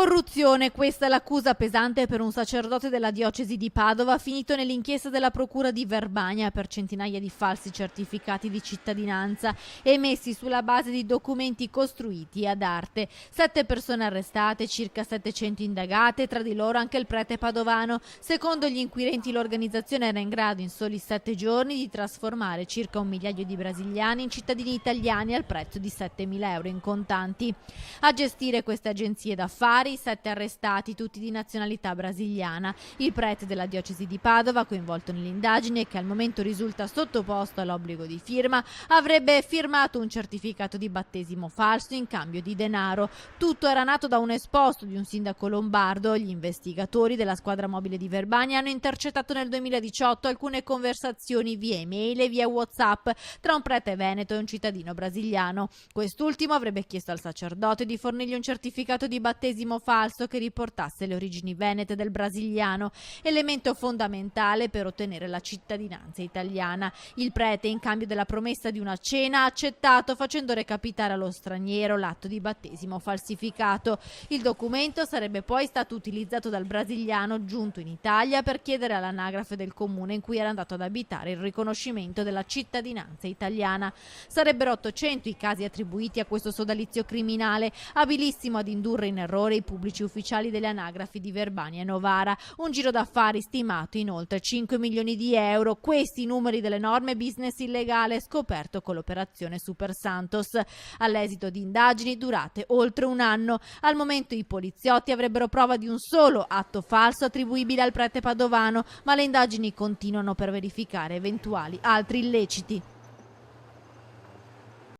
Corruzione, questa è l'accusa pesante per un sacerdote della diocesi di Padova finito nell'inchiesta della procura di Verbania per centinaia di falsi certificati di cittadinanza emessi sulla base di documenti costruiti ad arte. 7 persone arrestate, circa 700 indagate, tra di loro anche il prete padovano. Secondo gli inquirenti l'organizzazione era in grado in soli 7 giorni di trasformare circa 1 migliaio di brasiliani in cittadini italiani al prezzo di 7.000 euro in contanti. A gestire queste agenzie d'affari 7 arrestati, tutti di nazionalità brasiliana. Il prete della diocesi di Padova, coinvolto nell'indagine e che al momento risulta sottoposto all'obbligo di firma, avrebbe firmato un certificato di battesimo falso in cambio di denaro. Tutto era nato da un esposto di un sindaco lombardo. Gli investigatori della squadra mobile di Verbania hanno intercettato nel 2018 alcune conversazioni via email e via WhatsApp tra un prete veneto e un cittadino brasiliano. Quest'ultimo avrebbe chiesto al sacerdote di fornirgli un certificato di battesimo falso che riportasse le origini venete del brasiliano, elemento fondamentale per ottenere la cittadinanza italiana. Il prete, in cambio della promessa di una cena, ha accettato, facendo recapitare allo straniero l'atto di battesimo falsificato. Il documento sarebbe poi stato utilizzato dal brasiliano giunto in Italia per chiedere all'anagrafe del comune in cui era andato ad abitare il riconoscimento della cittadinanza italiana. Sarebbero 800 i casi attribuiti a questo sodalizio criminale, abilissimo ad indurre in errore i pubblici ufficiali delle anagrafi di Verbania e Novara. Un giro d'affari stimato in oltre 5 milioni di euro. Questi i numeri dell'enorme business illegale scoperto con l'operazione Super Santos. All'esito di indagini durate oltre un anno. Al momento i poliziotti avrebbero prova di un solo atto falso attribuibile al prete padovano, ma le indagini continuano per verificare eventuali altri illeciti.